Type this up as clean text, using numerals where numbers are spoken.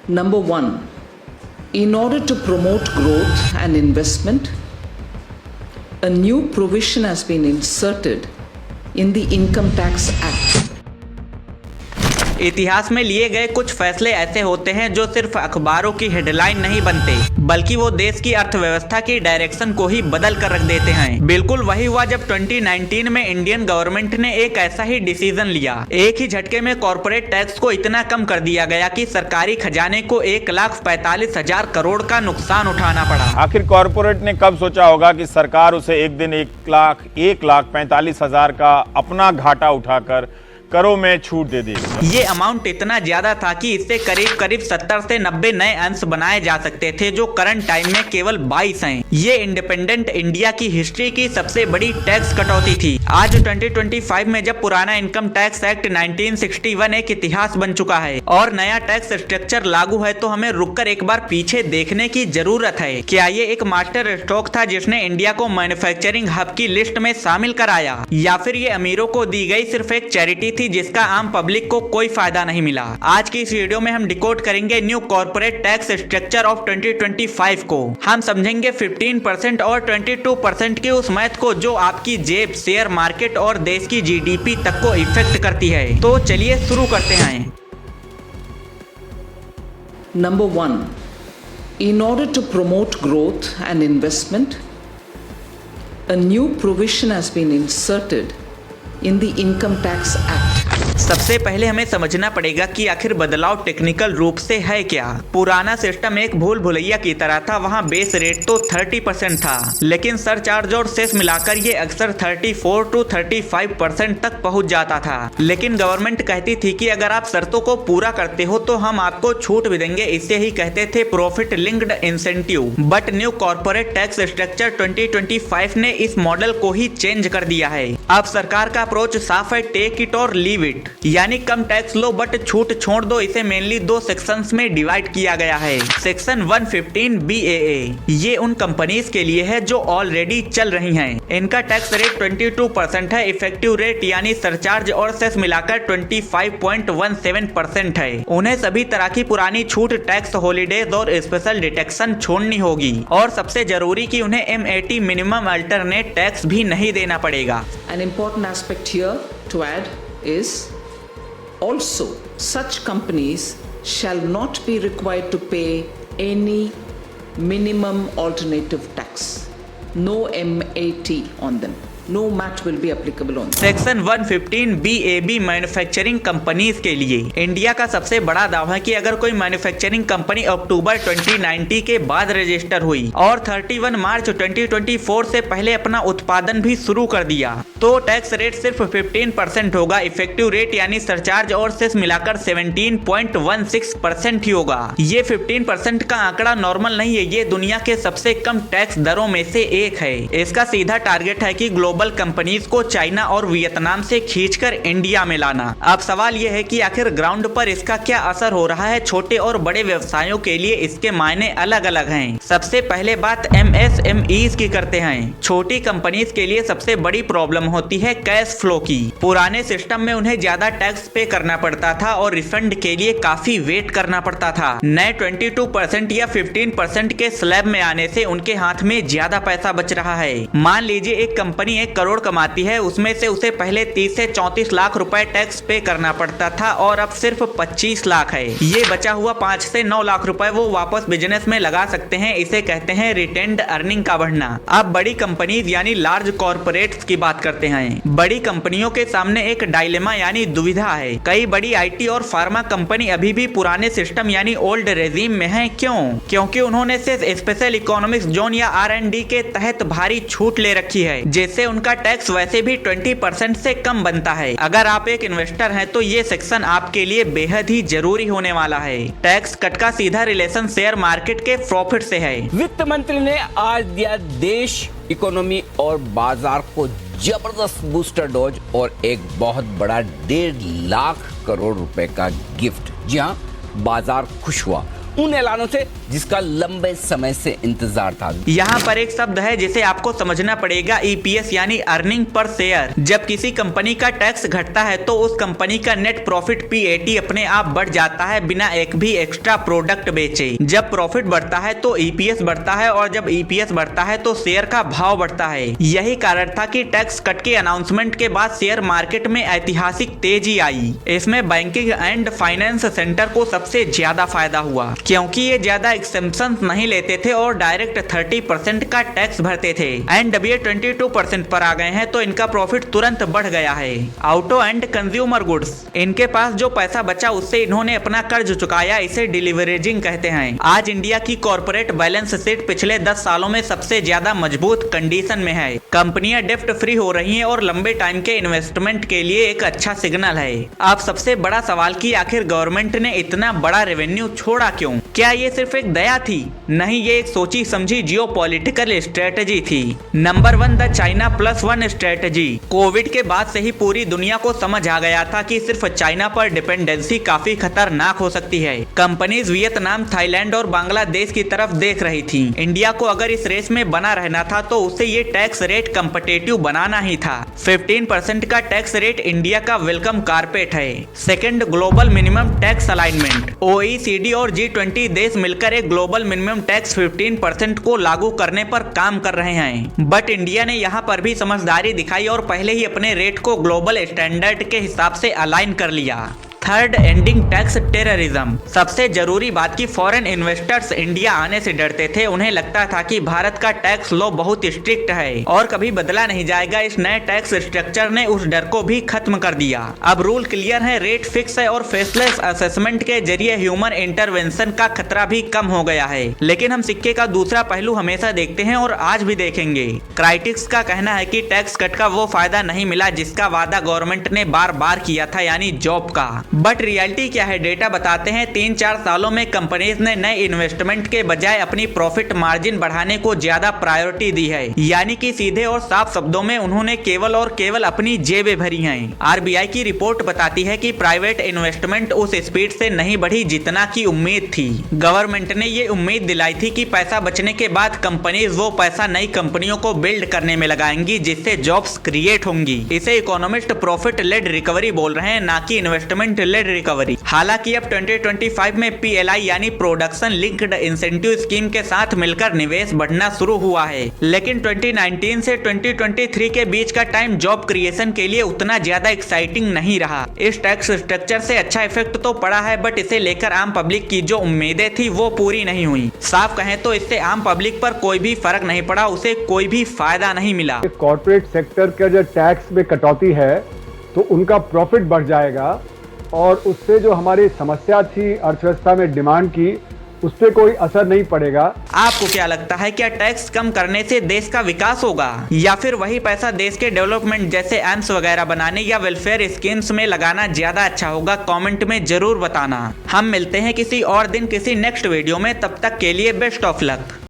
Number one, in order to promote growth and investment, a new provision has been inserted in the Income Tax Act. इतिहास में लिए गए कुछ फैसले ऐसे होते हैं जो सिर्फ अखबारों की हेडलाइन नहीं बनते, बल्कि वो देश की अर्थव्यवस्था की डायरेक्शन को ही बदल कर रख देते हैं। बिल्कुल वही हुआ जब 2019 में इंडियन गवर्नमेंट ने एक ऐसा ही डिसीजन लिया। एक ही झटके में कॉर्पोरेट टैक्स को इतना कम कर दिया गया कि सरकारी खजाने को 1,45,000 करोड़ का नुकसान उठाना पड़ा। आखिर कॉर्पोरेट ने कब सोचा होगा कि सरकार उसे एक दिन 1,45,000 का अपना घाटा उठाकर करों में छूट दे देगी। ये अमाउंट इतना ज्यादा था कि इससे करीब 70 से 90 नए अंश बनाए जा सकते थे, जो करंट टाइम में केवल 22 हैं। ये इंडिपेंडेंट इंडिया की हिस्ट्री की सबसे बड़ी टैक्स कटौती थी। आज 2025 में जब पुराना इनकम टैक्स एक्ट 1961 एक इतिहास बन चुका है और नया टैक्स स्ट्रक्चर लागू है, तो हमें रुककर एक बार पीछे देखने की जरूरत है। क्या ये एक मास्टर स्ट्रोक था जिसने इंडिया को मैन्युफैक्चरिंग हब की लिस्ट में शामिल कराया, या फिर ये अमीरों को दी गई सिर्फ एक चैरिटी थी जिसका आम पब्लिक को कोई फायदा नहीं मिला? आज की इस वीडियो में हम डिकोड करेंगे new corporate tax structure of 2025 को। हम समझेंगे 15% और 22% की उस मैथ को जो आपकी जेब, शेयर मार्केट और देश की जीडीपी तक को इफेक्ट करती है। तो चलिए शुरू करते हैं। Number one, in order to promote growth and investment, a new provision has been inserted in the Income Tax Act. सबसे पहले हमें समझना पड़ेगा कि आखिर बदलाव टेक्निकल रूप से है क्या। पुराना सिस्टम एक भूल भुलैया की तरह था। वहाँ बेस रेट तो 30% था, लेकिन सरचार्ज और सेस मिलाकर ये अक्सर 34 to 35% तक पहुँच जाता था। लेकिन गवर्नमेंट कहती थी कि अगर आप शर्तों को पूरा करते हो तो हम आपको छूट भी देंगे। इसे ही कहते थे profit linked incentive. But new corporate tax structure 2025 ने इस मॉडल को ही चेंज कर दिया है। अब सरकार का अप्रोच साफ है, टेक इट और लीव इट, यानी कम टैक्स लो बट छूट छोड़ दो। इसे मेनली दो सेक्शंस में डिवाइड किया गया है। सेक्शन 115 BAA ये उन कंपनीज के लिए है जो ऑलरेडी चल रही हैं। इनका टैक्स रेट 22% है। इफेक्टिव रेट यानी सरचार्ज और सेस मिलाकर 25.17% है। उन्हें सभी तरह की पुरानी छूट, टैक्स हॉलीडेज और स्पेशल डिटेक्शन छोड़नी होगी, और सबसे जरूरी कि उन्हें MAT मिनिमम अल्टरनेट टैक्स भी नहीं देना पड़ेगा। An important aspect here to add is also such companies shall not be required to pay any minimum alternative tax. No MAT on them. No MAT will be applicable on them. Section 115 BAB manufacturing companies के लिए India का सबसे बड़ा दावा है कि अगर कोई मैन्युफैक्चरिंग कंपनी अक्टूबर 2090 के बाद रजिस्टर हुई और 31 मार्च 2024 से पहले अपना उत्पादन भी शुरू कर दिया, तो टैक्स रेट सिर्फ 15% होगा। इफेक्टिव रेट यानी सरचार्ज और सेस मिलाकर 17.16% ही होगा। ये 15% का आंकड़ा नॉर्मल नहीं है, ये दुनिया के सबसे कम टैक्स दरों में से एक है। इसका सीधा टारगेट है कि ग्लोबल कंपनीज को चाइना और वियतनाम से खींचकर इंडिया में लाना। अब सवाल यह है कि आखिर ग्राउंड पर इसका क्या असर हो रहा है। छोटे और बड़े व्यवसायों के लिए इसके मायने अलग अलग हैं। सबसे पहले बात MSMEs की करते हैं। छोटी कंपनीज के लिए सबसे बड़ी प्रॉब्लम होती है कैश फ्लो की। पुराने सिस्टम में उन्हें ज्यादा टैक्स पे करना पड़ता था और रिफंड के लिए काफी वेट करना पड़ता था। नए 22% या 15% के स्लैब में आने से उनके हाथ में ज्यादा पैसा बच रहा है। मान लीजिए एक कंपनी 1 करोड़ कमाती है, उसमें से उसे पहले 30 से 34 लाख रुपए टैक्स पे करना पड़ता था और अब सिर्फ 25 लाख है। ये बचा हुआ 5 से 9 लाख रुपए वो वापस बिजनेस में लगा सकते हैं। इसे कहते हैं रिटेन्ड अर्निंग का बढ़ना। अब बड़ी कंपनीज यानी लार्ज कॉर्पोरेट्स की बात करते हैं। बड़ी कंपनियों के सामने एक डायलेमा यानी दुविधा है। कई बड़ी IT और फार्मा कंपनी अभी भी पुराने सिस्टम यानी ओल्ड रेजिम में है। क्यों? क्योंकि उन्होंने सिर्फ स्पेशल इकोनॉमिक जोन या R&D के तहत भारी छूट ले रखी है, जिससे उनका टैक्स वैसे भी 20% से कम बनता है। अगर आप एक इन्वेस्टर हैं तो ये सेक्शन आपके लिए बेहद ही जरूरी होने वाला है। टैक्स कट का सीधा रिलेशन शेयर मार्केट के प्रॉफिट से है। वित्त मंत्री ने आज दिया देश, इकोनॉमी और बाजार को जबरदस्त बूस्टर डोज और एक बहुत बड़ा 1.5 लाख करोड़ रुपए का गिफ्ट। जी हाँ, बाजार खुश हुआ उन ऐलानों से जिसका लंबे समय से इंतजार था। यहाँ पर एक शब्द है जिसे आपको समझना पड़ेगा, EPS यानी अर्निंग पर शेयर। जब किसी कंपनी का टैक्स घटता है तो उस कंपनी का नेट प्रॉफिट PAT अपने आप बढ़ जाता है बिना एक भी एक्स्ट्रा प्रोडक्ट बेचे। जब प्रॉफिट बढ़ता है तो EPS बढ़ता है और जब EPS बढ़ता है तो शेयर का भाव बढ़ता है। यही कारण था कि टैक्स कट के अनाउंसमेंट के बाद शेयर मार्केट में ऐतिहासिक तेजी आई। इसमें बैंकिंग एंड फाइनेंस सेक्टर को सबसे ज्यादा फायदा हुआ क्योंकि ये ज्यादा एक्सेम्पशन नहीं लेते थे और डायरेक्ट 30% का टैक्स भरते थे। एंड अब ये 22% पर आ गए हैं तो इनका प्रॉफिट तुरंत बढ़ गया है। ऑटो एंड कंज्यूमर गुड्स, इनके पास जो पैसा बचा उससे इन्होंने अपना कर्ज चुकाया, इसे डिलीवरेजिंग कहते हैं। आज इंडिया की कॉर्पोरेट बैलेंस शीट पिछले 10 सालों में सबसे ज्यादा मजबूत कंडीशन में है। कंपनियां डेप्ट फ्री हो रही हैं और लंबे टाइम के इन्वेस्टमेंट के लिए एक अच्छा सिग्नल है। अब सबसे बड़ा सवाल कि आखिर गवर्नमेंट ने इतना बड़ा रेवेन्यू छोड़ा क्यों? क्या ये सिर्फ एक दया थी? नहीं, ये एक सोची समझी जियोपॉलिटिकल स्ट्रेटजी थी। Number 1, the China +1 strategy. Covid के बाद से ही पूरी दुनिया को समझ आ गया था कि सिर्फ चाइना पर डिपेंडेंसी काफी खतरनाक हो सकती है। कंपनीज वियतनाम, थाईलैंड और बांग्लादेश की तरफ देख रही थी। इंडिया को अगर इस रेस में बना रहना था तो उसे ये टैक्स रेट कम्पिटिटिव बनाना ही था। 15% का टैक्स रेट इंडिया का वेलकम कारपेट है। Second, global minimum tax alignment. OECD और G20 देश मिलकर एक ग्लोबल मिनिमम टैक्स 15% को लागू करने पर काम कर रहे हैं, बट इंडिया ने यहाँ पर भी समझदारी दिखाई और पहले ही अपने रेट को ग्लोबल स्टैंडर्ड के हिसाब से अलाइन कर लिया। Third, ending tax terrorism. सबसे जरूरी बात कि फॉरेन इन्वेस्टर्स इंडिया आने से डरते थे। उन्हें लगता था कि भारत का टैक्स लॉ बहुत स्ट्रिक्ट है और कभी बदला नहीं जाएगा। इस नए टैक्स स्ट्रक्चर ने उस डर को भी खत्म कर दिया। अब रूल क्लियर है, रेट फिक्स है और फेसलेस असेसमेंट के जरिए ह्यूमन इंटरवेंशन का खतरा भी कम हो गया है। लेकिन हम सिक्के का दूसरा पहलू हमेशा देखते हैं और आज भी देखेंगे। क्राइटिक्स का कहना है कि टैक्स कट का वो फायदा नहीं मिला जिसका वादा गवर्नमेंट ने बार बार किया था, यानी जॉब का। बट रियलिटी क्या है? डेटा बताते हैं 3-4 सालों में कंपनीज ने नए इन्वेस्टमेंट के बजाय अपनी प्रॉफिट मार्जिन बढ़ाने को ज्यादा प्रायोरिटी दी है। यानी कि सीधे और साफ शब्दों में उन्होंने केवल और केवल अपनी जेबें भरी हैं। RBI की रिपोर्ट बताती है कि प्राइवेट इन्वेस्टमेंट उस स्पीड से नहीं बढ़ी जितना की उम्मीद थी। गवर्नमेंट ने ये उम्मीद दिलाई थी कि पैसा बचने के बाद कंपनीज वो पैसा नई कंपनियों को बिल्ड करने में लगाएंगी जिससे जॉब्स क्रिएट होंगी। इसे इकोनॉमिस्ट प्रॉफिट लेड रिकवरी बोल रहे हैं, ना कि इन्वेस्टमेंट लेड रिकवरी। हालांकि अब 2025 में PLI यानी प्रोडक्शन लिंक्ड इंसेंटिव स्कीम के साथ मिलकर निवेश बढ़ना शुरू हुआ है, लेकिन 2019 से 2023 के बीच का टाइम जॉब क्रिएशन के लिए उतना ज्यादा एक्साइटिंग नहीं रहा। इस टैक्स स्ट्रक्चर से अच्छा इफेक्ट तो पड़ा है, बट इसे लेकर आम पब्लिक की जो उम्मीदें थी वो पूरी नहीं हुई। साफ कहें तो इससे आम पब्लिक पर कोई भी फर्क नहीं पड़ा, उसे कोई भी फायदा नहीं मिला। कॉर्पोरेट सेक्टर का जो टैक्स में कटौती है तो उनका प्रॉफिट बढ़ जाएगा और उससे जो हमारी समस्या थी अर्थव्यवस्था में डिमांड की, उस पर कोई असर नहीं पड़ेगा। आपको क्या लगता है, क्या टैक्स कम करने से देश का विकास होगा या फिर वही पैसा देश के डेवलपमेंट जैसे एम्स वगैरह बनाने या वेलफेयर स्कीम्स में लगाना ज्यादा अच्छा होगा? कमेंट में जरूर बताना। हम मिलते हैं किसी और दिन किसी नेक्स्ट वीडियो में, तब तक के लिए बेस्ट ऑफ लक।